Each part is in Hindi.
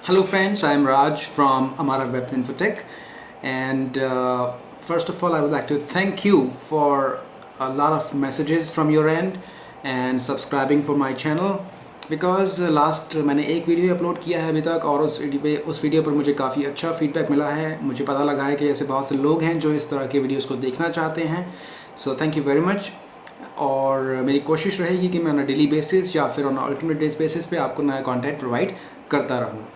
Hello friends, I am Raj from Amara Webs Infotech, and first of all I would like to thank you for a lot of messages from your end and subscribing for my channel because last मैंने एक वीडियो अपलोड किया है अभी तक और उस वीडियो पर मुझे काफ़ी अच्छा फीडबैक मिला है। मुझे पता लगा है कि ऐसे बहुत से लोग हैं जो इस तरह के वीडियोस को देखना चाहते हैं। So thank you very much. और मेरी कोशिश रहेगी कि मैं ऑन डेली बेसिस या फिर ऑन अल्टरनेट डेज बेसिस पे आपको नया कंटेंट प्रोवाइड करता रहूँ।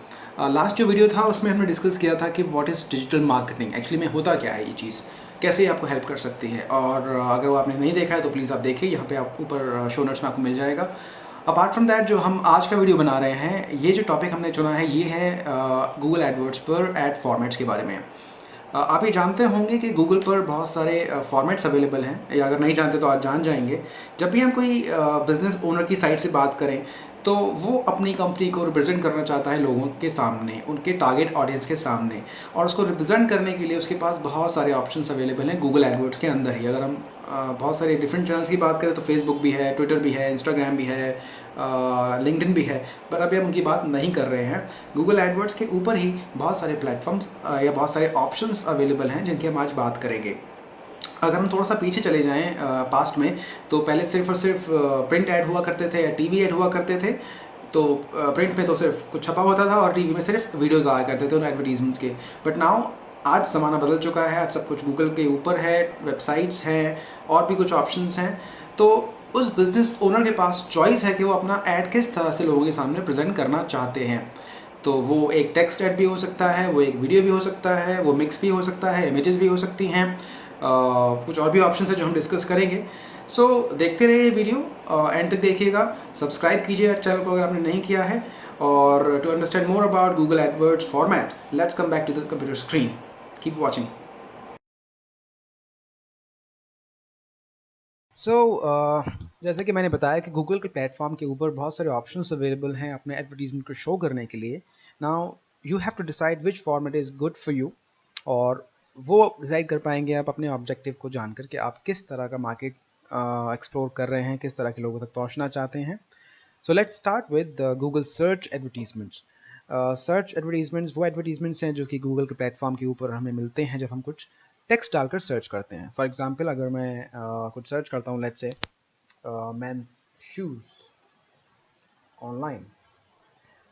लास्ट जो वीडियो था उसमें हमने डिस्कस किया था कि what is digital marketing, actually में होता क्या है ये चीज़, कैसे ये आपको हेल्प कर सकती है। और अगर वो आपने नहीं देखा है तो प्लीज़ आप देखिए, यहाँ पे आप ऊपर शो नोट्स में आपको मिल जाएगा। अपार्ट फ्रॉम दैट जो हम आज का वीडियो बना रहे हैं, ये जो टॉपिक हमने चुना है ये है गूगल एडवर्ड्स पर एड फॉर्मेट्स के बारे में। आप ये जानते होंगे कि गूगल पर बहुत सारे फॉर्मेट्स अवेलेबल हैं, या अगर नहीं जानते तो आज जान जाएंगे। जब भी हम कोई बिज़नेस ओनर की साइड से बात करें तो वो अपनी कंपनी को रिप्रेजेंट करना चाहता है लोगों के सामने, उनके टारगेट ऑडियंस के सामने, और उसको रिप्रेजेंट करने के लिए उसके पास बहुत सारे ऑप्शंस अवेलेबल हैं गूगल एडवर्ड्स के अंदर ही। अगर हम बहुत सारे डिफरेंट चैनल्स की बात करें तो फेसबुक भी है, ट्विटर भी है, इंस्टाग्राम भी है, लिंक्डइन भी है, पर अभी हम उनकी बात नहीं कर रहे हैं। गूगल एडवर्ड्स के ऊपर ही बहुत सारे प्लेटफॉर्म्स या बहुत सारे ऑप्शंस अवेलेबल हैं जिनकी हम आज बात करेंगे। अगर हम थोड़ा सा पीछे चले जाएं पास्ट में, तो पहले सिर्फ और सिर्फ प्रिंट ऐड हुआ करते थे या टीवी ऐड हुआ करते थे। तो प्रिंट में तो सिर्फ कुछ छपा होता था और टीवी में सिर्फ वीडियोज़ आया करते थे उन एडवर्टीजमेंट्स के। बट नाउ आज ज़माना बदल चुका है, आज सब कुछ गूगल के ऊपर है, वेबसाइट्स हैं और भी कुछ ऑप्शंस हैं। तो उस बिज़नेस ओनर के पास चॉइस है कि वो अपना ऐड किस तरह से लोगों के सामने प्रेजेंट करना चाहते हैं। तो वो एक टेक्स्ट ऐड भी हो सकता है, वो एक वीडियो भी हो सकता है, वो मिक्स भी हो सकता है, इमेजेस भी हो सकती हैं, कुछ और भी ऑप्शन है जो हम डिस्कस करेंगे। सो देखते रहिए वीडियो, एंड तक देखिएगा। सब्सक्राइब कीजिए चैनल को अगर आपने नहीं किया है। और to understand more about Google AdWords format, let's come back to the computer screen. Keep watching. So जैसे कि मैंने बताया कि गूगल के प्लेटफॉर्म के ऊपर बहुत सारे ऑप्शंस अवेलेबल हैं अपने एडवर्टीजमेंट को शो करने के लिए। Now you have to decide which format is good for you, और वो डिसाइड कर पाएंगे आप अपने ऑब्जेक्टिव को जानकर कि आप किस तरह का मार्केट एक्सप्लोर कर रहे हैं, किस तरह के लोगों तक पहुंचना चाहते हैं। सो let's start with Google search advertisements. Search advertisements वो एडवर्टीजमेंट्स हैं जो कि गूगल के प्लेटफॉर्म के ऊपर हमें मिलते हैं जब हम कुछ टेक्स्ट डालकर सर्च करते हैं। फॉर एग्जांपल अगर मैं कुछ सर्च करता हूँ, let's say mains shoes online,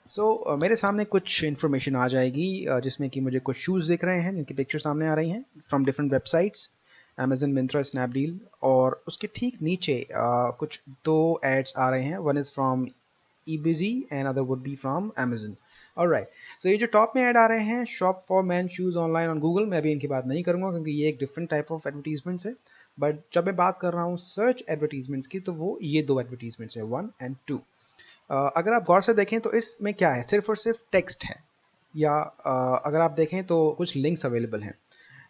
सो मेरे सामने कुछ इन्फॉर्मेशन आ जाएगी जिसमें कि मुझे कुछ शूज़ दिख रहे हैं जिनकी पिक्चर सामने आ रही हैं from different websites, Amazon, Myntra, Snapdeal. और उसके ठीक नीचे कुछ दो एड्स आ रहे हैं, one is from eBuzy and other would be from Amazon. Alright, so ये जो टॉप में ऐड आ रहे हैं, shop for man shoes online on Google, मैं अभी इनकी बात नहीं करूंगा क्योंकि ये एक डिफरेंट टाइप ऑफ एडवर्टीजमेंट्स है। बट जब मैं बात कर रहा हूँ सर्च एडवर्टीजमेंट्स की, तो वो ये दो एडवर्टीजमेंट्स है, 1 और 2। अगर आप गौर से देखें तो इसमें क्या है, सिर्फ और सिर्फ टेक्स्ट है, या अगर आप देखें तो कुछ लिंक्स अवेलेबल हैं।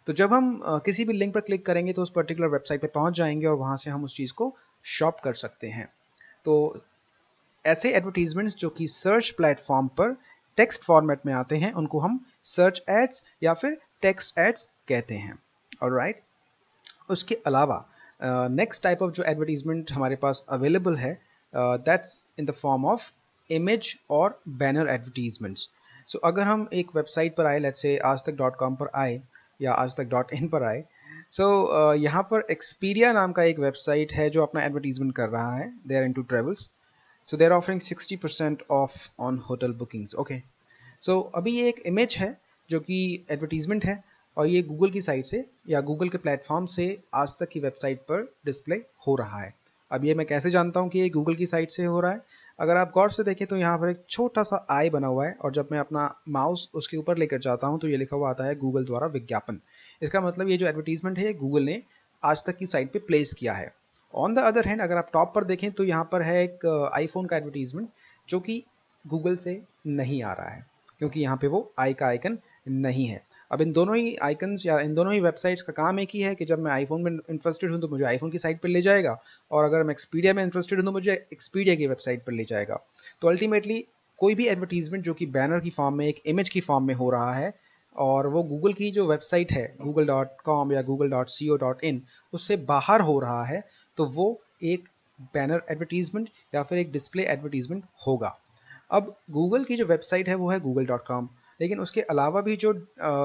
तो जब हम किसी भी लिंक पर क्लिक करेंगे तो उस पर्टिकुलर वेबसाइट पे पहुंच जाएंगे और वहां से हम उस चीज़ को शॉप कर सकते हैं। तो ऐसे एडवर्टीजमेंट्स जो कि सर्च प्लेटफॉर्म पर टेक्स्ट फॉर्मेट में आते हैं उनको हम सर्च एड्स या फिर टेक्स्ट एड्स कहते हैं। ऑलराइट, उसके अलावा नेक्स्ट टाइप ऑफ जो एडवर्टीजमेंट हमारे पास अवेलेबल है, that's in the form of image और बैनर एडवर्टीजमेंट्स। सो अगर हम एक वेबसाइट पर आए, लेट्स से आज तक .com पर आए या आज तक .in पर आए, सो यहाँ पर एक्सपीडिया नाम का एक वेबसाइट है जो अपना एडवर्टीजमेंट कर रहा है, they are into travels. So they're offering 60% off on hotel bookings. Okay. So अभी ये एक इमेज है जो कि एडवर्टीजमेंट है, और ये गूगल की साइट से या गूगल के प्लेटफॉर्म से आज तक की वेबसाइट पर डिस्प्ले हो रहा है। अब ये मैं कैसे जानता हूँ कि ये गूगल की साइट से हो रहा है? अगर आप गौर से देखें तो यहाँ पर एक छोटा सा आई बना हुआ है, और जब मैं अपना माउस उसके ऊपर लेकर जाता हूँ तो ये लिखा हुआ आता है गूगल द्वारा विज्ञापन। इसका मतलब ये जो एडवर्टीजमेंट है गूगल ने आज तक की साइट पे प्लेस किया है। ऑन द अदर हैंड अगर आप टॉप पर देखें तो यहाँ पर है एक आईफोन का एडवर्टीजमेंट जो कि गूगल से नहीं आ रहा है, क्योंकि यहाँ पे वो आई का आइकन नहीं है। अब इन दोनों ही आइकन्स या इन दोनों ही वेबसाइट्स का काम एक ही है कि जब मैं आईफोन में इंटरेस्टेड हूँ तो मुझे आईफोन की साइट पर ले जाएगा, और अगर मैं एक्सपीडिया में इंटरेस्टेड हूँ तो मुझे एक्सपीडिया की वेबसाइट पर ले जाएगा। तो अल्टीमेटली कोई भी एडवर्टीजमेंट जो कि बैनर की फॉर्म में, एक इमेज की फॉर्म में हो रहा है, और वो गूगल की जो वेबसाइट है google.com या google.co.in उससे बाहर हो रहा है, तो वो एक बैनर एडवर्टीजमेंट या फिर एक डिस्प्ले एडवर्टीजमेंट होगा। अब गूगल की जो वेबसाइट है वो है google.com, लेकिन उसके अलावा भी जो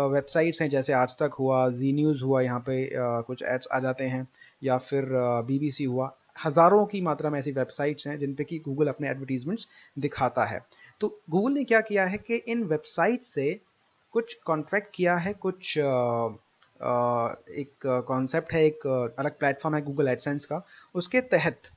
वेबसाइट्स हैं, जैसे आज तक हुआ, जी न्यूज़ हुआ, यहाँ पे कुछ एड्स आ जाते हैं, या फिर BBC हुआ, हज़ारों की मात्रा में ऐसी वेबसाइट्स हैं जिन पे कि गूगल अपने एडवर्टीजमेंट्स दिखाता है। तो गूगल ने क्या किया है कि इन वेबसाइट से कुछ कॉन्ट्रैक्ट किया है, कुछ एक कॉन्सेप्ट है, एक अलग प्लेटफॉर्म है गूगल एडसेंस का, उसके तहत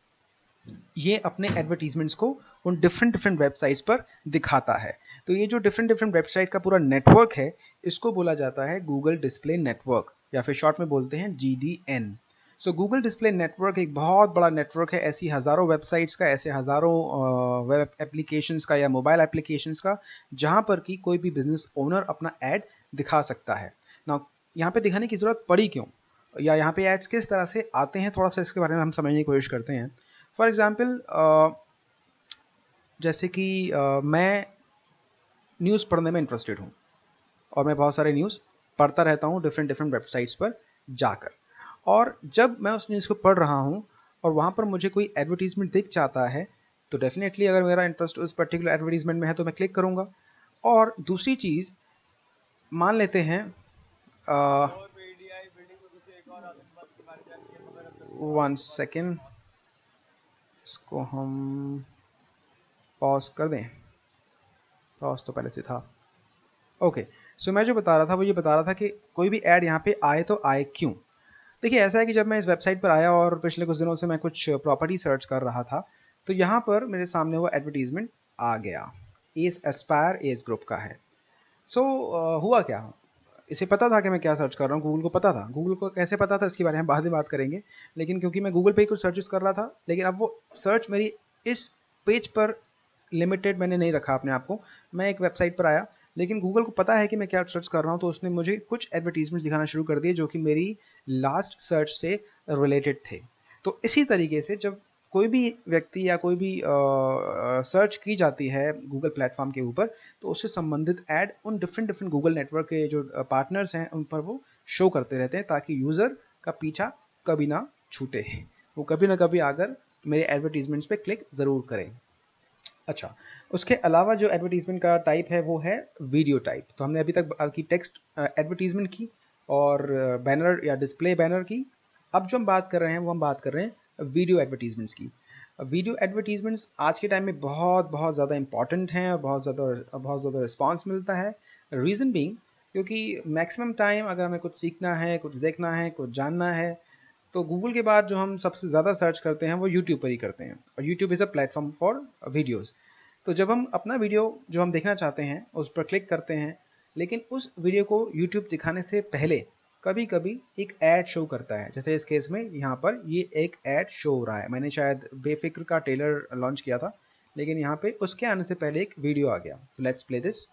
ये अपने एडवर्टीजमेंट्स को उन डिफरेंट डिफरेंट वेबसाइट्स पर दिखाता है। तो ये जो डिफरेंट डिफरेंट वेबसाइट का पूरा नेटवर्क है, इसको बोला जाता है गूगल डिस्प्ले नेटवर्क, या फिर शॉर्ट में बोलते हैं GDN। सो गूगल डिस्प्ले नेटवर्क एक बहुत बड़ा नेटवर्क है, ऐसी हज़ारों वेबसाइट्स का, ऐसे हज़ारों वेब एप्लीकेशंस का या मोबाइल एप्लीकेशंस का, जहां पर कि कोई भी बिजनेस ओनर अपना ऐड दिखा सकता है। ना यहाँ पे दिखाने की ज़रूरत पड़ी क्यों, या यहाँ पे एड्स किस तरह से आते हैं, थोड़ा सा इसके बारे में हम समझने की कोशिश करते हैं। फॉर एग्जाम्पल, जैसे कि मैं न्यूज़ पढ़ने में इंटरेस्टेड हूँ, और मैं बहुत सारे न्यूज़ पढ़ता रहता हूँ डिफरेंट डिफरेंट वेबसाइट्स पर जाकर, और जब मैं उस न्यूज़ को पढ़ रहा हूँ और वहाँ पर मुझे कोई एडवर्टीजमेंट दिख जाता है, तो डेफिनेटली अगर मेरा इंटरेस्ट उस पर्टिकुलर एडवर्टीजमेंट में है तो मैं क्लिक करूँगा। और दूसरी चीज़, मान लेते हैं, वन सेकेंड, इसको हम पॉज कर दें, पॉज तो पहले से था। ओके, सो मैं जो बता रहा था वो ये बता रहा था कि कोई भी ऐड यहाँ पे आए तो आए क्यों। देखिए, ऐसा है कि जब मैं इस वेबसाइट पर आया और पिछले कुछ दिनों से मैं कुछ प्रॉपर्टी सर्च कर रहा था, तो यहाँ पर मेरे सामने वो एडवर्टीजमेंट आ गया, एस एस्पायर एज ग्रुप का है। सो हुआ क्या, इसे पता था कि मैं क्या सर्च कर रहा हूँ, गूगल को पता था। गूगल को कैसे पता था इसके बारे में बाद में बात करेंगे, लेकिन क्योंकि मैं गूगल पे ही कुछ सर्चेस कर रहा था, लेकिन अब वो सर्च मेरी इस पेज पर लिमिटेड मैंने नहीं रखा अपने आप को। मैं एक वेबसाइट पर आया, लेकिन गूगल को पता है कि मैं क्या सर्च कर रहा हूँ, तो उसने मुझे कुछ एडवर्टीजमेंट्स दिखाना शुरू कर दिए जो कि मेरी लास्ट सर्च से रिलेटेड थे। तो इसी तरीके से जब कोई भी व्यक्ति या कोई भी सर्च की जाती है गूगल प्लेटफॉर्म के ऊपर, तो उससे संबंधित ऐड उन डिफरेंट डिफरेंट गूगल नेटवर्क के जो पार्टनर्स हैं उन पर वो शो करते रहते हैं, ताकि यूज़र का पीछा कभी ना छूटे, वो कभी ना कभी आकर मेरे एडवर्टीजमेंट्स पे क्लिक ज़रूर करें। अच्छा, उसके अलावा जो एडवर्टीजमेंट का टाइप है वो है वीडियो टाइप। तो हमने अभी तक बात की टेक्स्ट एडवर्टीजमेंट की और बैनर या डिस्प्ले बैनर की। अब जो हम बात कर रहे हैं वो हम बात कर रहे हैं वीडियो एडवर्टीजमेंट्स की। वीडियो एडवर्टीजमेंट्स आज के टाइम में बहुत बहुत ज़्यादा इंपॉर्टेंट हैं और बहुत ज़्यादा रिस्पॉन्स मिलता है। रीज़न बीइंग, क्योंकि मैक्सिमम टाइम अगर हमें कुछ सीखना है, कुछ देखना है, कुछ जानना है, तो गूगल के बाद जो हम सबसे ज़्यादा सर्च करते हैं वो यूट्यूब पर ही करते हैं, और YouTube is a platform for videos. तो जब हम अपना वीडियो जो हम देखना चाहते हैं उस पर क्लिक करते हैं, लेकिन उस वीडियो को यूट्यूब दिखाने से पहले कभी कभी एक ऐड शो करता है। जैसे इस केस में यहाँ पर ये एक ऐड शो हो रहा है, मैंने शायद बेफिक्र का टेलर लॉन्च किया था, लेकिन यहाँ पे उसके आने से पहले एक वीडियो आ गया। So let's play this.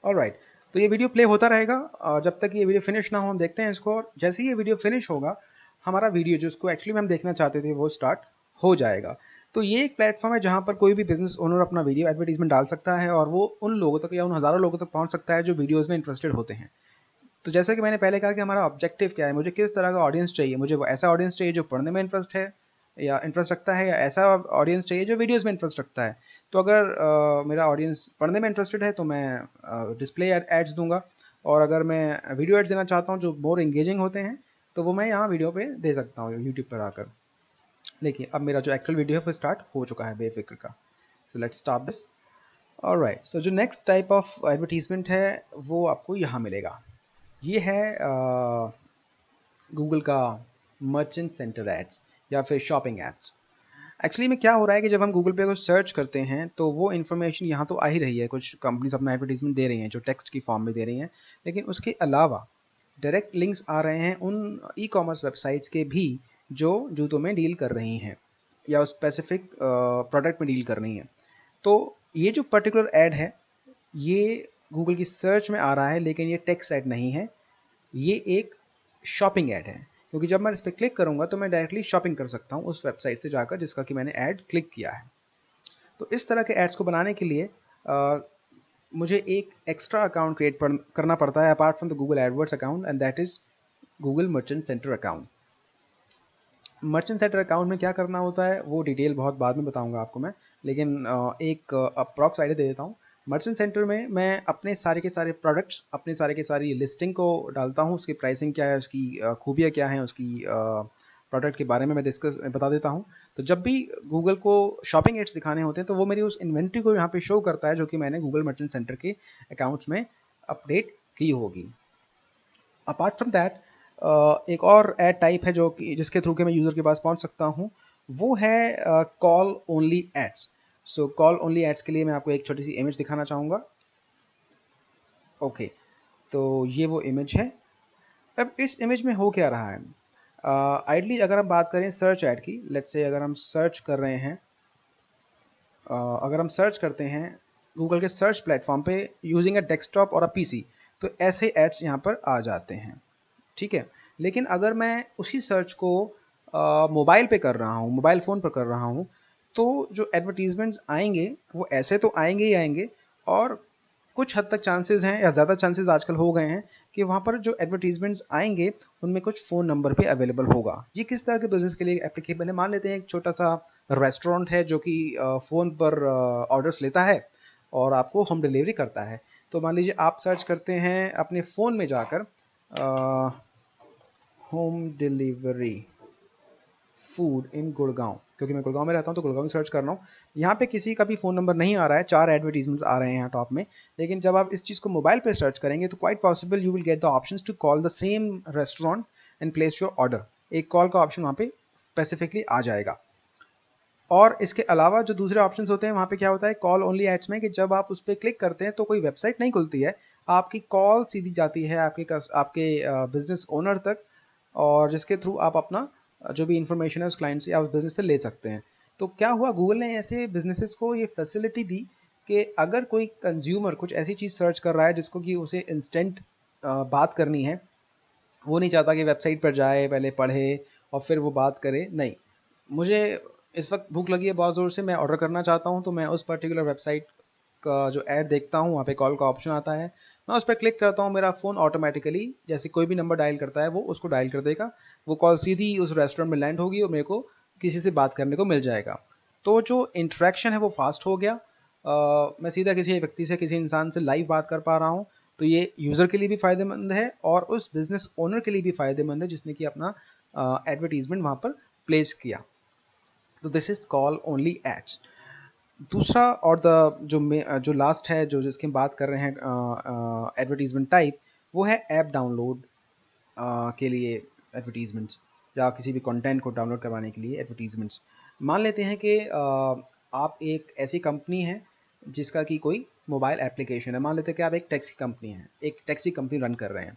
Alright, तो ये वीडियो प्ले होता रहेगा जब तक ये वीडियो फिनिश ना हो। हम देखते हैं इसको, और जैसे ही ये वीडियो फिनिश होगा, हमारा वीडियो जिसको एक्चुअली में हम देखना चाहते थे वो स्टार्ट हो जाएगा। तो ये एक प्लेटफॉर्म है जहाँ पर कोई भी बिजनेस ओनर अपना वीडियो एडवर्टीजमेंट डाल सकता है, और वो उन लोगों तक या उन हज़ारों लोगों तक पहुँच सकता है जो वीडियोज़ में इंटरेस्टेड होते हैं। तो जैसा कि मैंने पहले कहा कि हमारा ऑब्जेक्टिव क्या है, मुझे किस तरह का ऑडियंस चाहिए। मुझे वो ऐसा ऑडियंस चाहिए जो पढ़ने में इंटरेस्ट है या इंटरेस्ट रखता है, या ऐसा ऑडियंस चाहिए जो वीडियोस में इंटरेस्ट रखता है। तो अगर मेरा ऑडियंस पढ़ने में इंटरेस्टेड है तो मैं डिस्प्ले एड्स दूंगा, और अगर मैं वीडियो एड्स देना चाहता हूँ जो मोर एंगेजिंग होते हैं, तो वो मैं यहाँ वीडियो पे दे सकता हूँ यूट्यूब पर आकर। देखिए, अब मेरा जो एक्चुअल वीडियो है वो स्टार्ट हो चुका है बेफिक्र का। So let's start this. Alright, so जो नेक्स्ट टाइप ऑफ एडवर्टीजमेंट है वो आपको यहाँ मिलेगा। ये है गूगल का मर्चेंट सेंटर एड्स या फिर शॉपिंग एड्स। एक्चुअली में क्या हो रहा है कि जब हम गूगल पे कुछ सर्च करते हैं तो वो इन्फॉर्मेशन यहाँ तो आ ही रही है, कुछ कंपनीज अपना एडवर्टीजमेंट दे रही हैं जो टेक्स्ट की फॉर्म में दे रही हैं, लेकिन उसके अलावा डायरेक्ट लिंक्स आ रहे हैं उन ई कॉमर्स वेबसाइट्स के भी जो जूतों में डील कर रही हैं या उस स्पेसिफिक प्रोडक्ट में डील कर रही हैं। तो ये जो पर्टिकुलर ऐड है ये गूगल की सर्च में आ रहा है, लेकिन ये टेक्स्ट ऐड नहीं है, ये एक शॉपिंग ऐड है। क्योंकि जब मैं इस पर क्लिक करूंगा तो मैं डायरेक्टली शॉपिंग कर सकता हूं उस वेबसाइट से जाकर जिसका कि मैंने ऐड क्लिक किया है। तो इस तरह के एड्स को बनाने के लिए मुझे एक एक्स्ट्रा अकाउंट क्रिएट करना पड़ता है apart from the Google AdWords account, and that is Google merchant centre account. Merchant centre account में क्या करना होता है वो डिटेल बहुत बाद में बताऊंगा आपको मैं, लेकिन एक अप्रॉक्स आइडिया दे देता हूँ। मर्चेंट सेंटर में मैं अपने सारे के सारे प्रोडक्ट्स, अपने सारे के सारी लिस्टिंग को डालता हूँ, उसकी प्राइसिंग क्या है, उसकी खूबियाँ क्या हैं, उसकी प्रोडक्ट के बारे में मैं डिस्कस बता देता हूँ। तो जब भी गूगल को शॉपिंग एड्स दिखाने होते हैं तो वो मेरी उस इन्वेंट्री को यहाँ पे शो करता है जो कि मैंने गूगल मर्चेंट सेंटर के अकाउंट्स में अपडेट की होगी। अपार्ट फ्रॉम दैट एक और ऐड टाइप है जो कि जिसके थ्रू के मैं यूज़र के पास पहुंच सकता हूं, वो है कॉल ओनली एड्स। सो कॉल ओनली एड्स के लिए मैं आपको एक छोटी सी इमेज दिखाना चाहूँगा। ओके, तो ये वो इमेज है। अब इस इमेज में हो क्या रहा है, आइडली अगर हम बात करें सर्च ऐड की, लेट्स से अगर हम सर्च कर रहे हैं, अगर हम सर्च करते हैं गूगल के सर्च प्लेटफॉर्म पे यूजिंग अ डेस्कटॉप और अ पीसी, तो ऐसे एड्स यहाँ पर आ जाते हैं, ठीक है। लेकिन अगर मैं उसी सर्च को मोबाइल पे कर रहा हूँ, मोबाइल फ़ोन पर कर रहा हूँ, तो जो एडवर्टीजमेंट्स आएंगे वो ऐसे तो आएंगे ही आएंगे, और कुछ हद तक चांसेस हैं या ज़्यादा चांसेस आजकल हो गए हैं कि वहाँ पर जो एडवर्टीजमेंट्स आएंगे उनमें कुछ फ़ोन नंबर भी अवेलेबल होगा। ये किस तरह के बिजनेस के लिए एप्लीकेबल है, मान लेते हैं एक छोटा सा रेस्टोरेंट है जो कि फ़ोन पर ऑर्डर्स लेता है और आपको होम डिलीवरी करता है। तो मान लीजिए आप सर्च करते हैं अपने फ़ोन में जाकर home delivery food in Gurgaon, क्योंकि मैं गुड़गांव में रहता हूँ तो गुड़गांव में सर्च कर रहा हूँ। यहाँ पे किसी का भी फ़ोन नंबर नहीं आ रहा है, 4 एडवर्टीजमेंट्स आ रहे हैं यहाँ टॉप में। लेकिन जब आप इस चीज़ को मोबाइल पे सर्च करेंगे तो quite possible you will get the options to call the same restaurant and place your order. एक कॉल का ऑप्शन वहाँ पे स्पेसिफिकली आ जाएगा। और इसके अलावा जो दूसरे ऑप्शंस होते हैं वहाँ पे क्या होता है कॉल ओनली एड्स में, कि जब आप उस पर क्लिक करते हैं तो कोई वेबसाइट नहीं खुलती है, आपकी कॉल सीधी जाती है आपके बिजनेस ओनर तक, और जिसके थ्रू आप अपना जो भी इंफॉर्मेशन है उस क्लाइंट से या उस बिजनेस से ले सकते हैं। तो क्या हुआ, गूगल ने ऐसे बिजनेसेस को ये फैसिलिटी दी कि अगर कोई कंज्यूमर कुछ ऐसी चीज़ सर्च कर रहा है जिसको कि उसे इंस्टेंट बात करनी है, वो नहीं चाहता कि वेबसाइट पर जाए, पहले पढ़े और फिर वो बात करे, नहीं, मुझे इस वक्त भूख लगी है बहुत ज़ोर से, मैं ऑर्डर करना चाहता हूँ, तो मैं उस पर्टिकुलर वेबसाइट का जो ऐड देखता हूँ, वहाँ पे कॉल का ऑप्शन आता है, मैं उस पर क्लिक करता हूँ, मेरा फ़ोन ऑटोमेटिकली जैसे कोई भी नंबर डायल करता है वो उसको डायल कर देगा, वो कॉल सीधी उस रेस्टोरेंट में लैंड होगी और मेरे को किसी से बात करने को मिल जाएगा। तो जो इंटरेक्शन है वो फास्ट हो गया, मैं सीधा किसी व्यक्ति से, किसी इंसान से लाइव बात कर पा रहा हूँ। तो ये यूज़र के लिए भी फ़ायदेमंद है और उस बिज़नेस ओनर के लिए भी फ़ायदेमंद है जिसने कि अपना एडवर्टीजमेंट वहाँ पर प्लेस किया। तो this is call only ads. दूसरा और जो लास्ट है, जो जिसकी हम बात कर रहे हैं एडवर्टीजमेंट टाइप, वो है ऐप डाउनलोड के लिए एडवर्टीजमेंट्स, या किसी भी कंटेंट को डाउनलोड करवाने के लिए एडवर्टीजमेंट्स। मान लेते हैं कि आप एक ऐसी कंपनी है जिसका कि कोई मोबाइल एप्लीकेशन है, मान लेते हैं कि आप एक टैक्सी कंपनी है, एक टैक्सी कंपनी रन कर रहे हैं।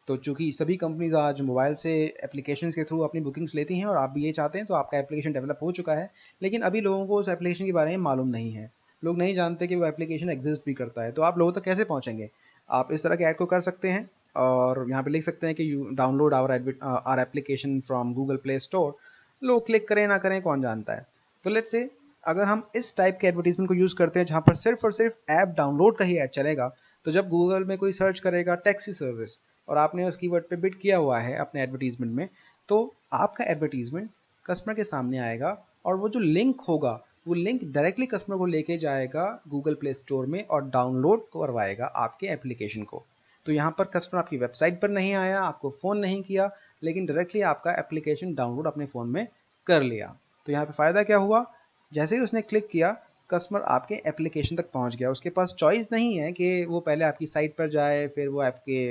तो चूंकि सभी कंपनीज आज मोबाइल से एप्लीकेशन के थ्रू अपनी बुकिंग्स लेती हैं और आप भी ये चाहते हैं, तो आपका एप्लीकेशन डेवलप हो चुका है, लेकिन अभी लोगों को उस एप्लीकेशन के बारे में मालूम नहीं है, लोग नहीं जानते कि वो एप्लीकेशन एग्जिस्ट भी करता है। तो आप लोगों तक कैसे पहुंचेंगे, आप इस तरह के ऐड को कर सकते हैं और यहाँ पे लिख सकते हैं कि you download our application from Google Play Store. लोग क्लिक करें ना करें कौन जानता है। तो लेट्स से अगर हम इस टाइप के एडवर्टीजमेंट को यूज़ करते हैं जहाँ पर सिर्फ और सिर्फ ऐप डाउनलोड का ही ऐड चलेगा, तो जब गूगल में कोई सर्च करेगा टैक्सी सर्विस और आपने उस कीवर्ड पे बिट किया हुआ है अपने एडवर्टीजमेंट में, तो आपका एडवर्टीजमेंट कस्टमर के सामने आएगा और वो जो लिंक होगा वो लिंक डायरेक्टली कस्टमर को लेके जाएगा गूगल प्ले स्टोर में और डाउनलोड करवाएगा आपके एप्लीकेशन को। तो यहाँ पर कस्टमर आपकी वेबसाइट पर नहीं आया, आपको फ़ोन नहीं किया, लेकिन डायरेक्टली आपका एप्लीकेशन डाउनलोड अपने फ़ोन में कर लिया। तो यहाँ पे फ़ायदा क्या हुआ, जैसे ही उसने क्लिक किया कस्टमर आपके एप्लीकेशन तक पहुंच गया, उसके पास चॉइस नहीं है कि वो पहले आपकी साइट पर जाए, फिर वो आपके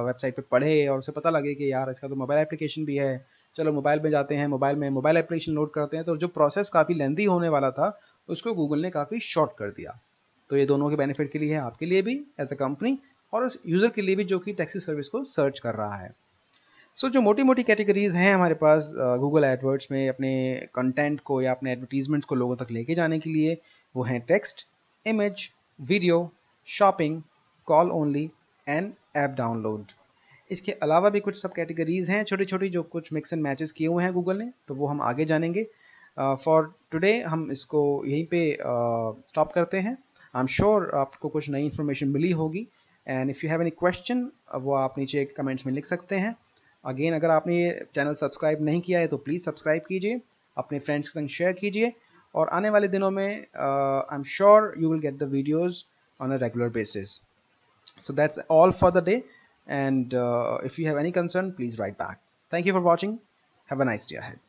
वेबसाइट पे पढ़े और उसे पता लगे कि यार इसका तो मोबाइल एप्लीकेशन भी है, चलो मोबाइल में जाते हैं, मोबाइल में मोबाइल एप्लीकेशन लोड करते हैं। तो जो प्रोसेस काफ़ी लेंदी होने वाला था उसको गूगल ने काफ़ी शॉर्ट कर दिया। तो ये दोनों के बेनिफिट के लिए है, आपके लिए भी एज अ कंपनी और उस यूज़र के लिए भी जो कि टैक्सी सर्विस को सर्च कर रहा है। सो जो मोटी मोटी कैटेगरीज हैं हमारे पास गूगल एडवर्ड्स में अपने कंटेंट को या अपने एडवर्टीजमेंट्स को लोगों तक लेके जाने के लिए, वो हैं text, image, video, shopping, call only and app download. इसके अलावा भी कुछ सब कैटेगरीज हैं छोटी छोटी जो कुछ मिक्स एंड मैचेस किए हुए हैं गूगल ने, तो वो हम आगे जानेंगे। फॉर टुडे हम इसको यहीं पे स्टॉप करते हैं। आई एम श्योर आपको कुछ नई इन्फॉर्मेशन मिली होगी। And if you have any question वो आप नीचे कमेंट्स में लिख सकते हैं। अगेन, अगर आपने ये चैनल सब्सक्राइब नहीं किया है तो प्लीज़ सब्सक्राइब कीजिए, अपने फ्रेंड्स के संग शेयर कीजिए, और आने वाले दिनों में I am sure you will get the videos on a regular basis. So that's all for the day. And if you have any concern, please write back. Thank you for watching. Have a nice day ahead.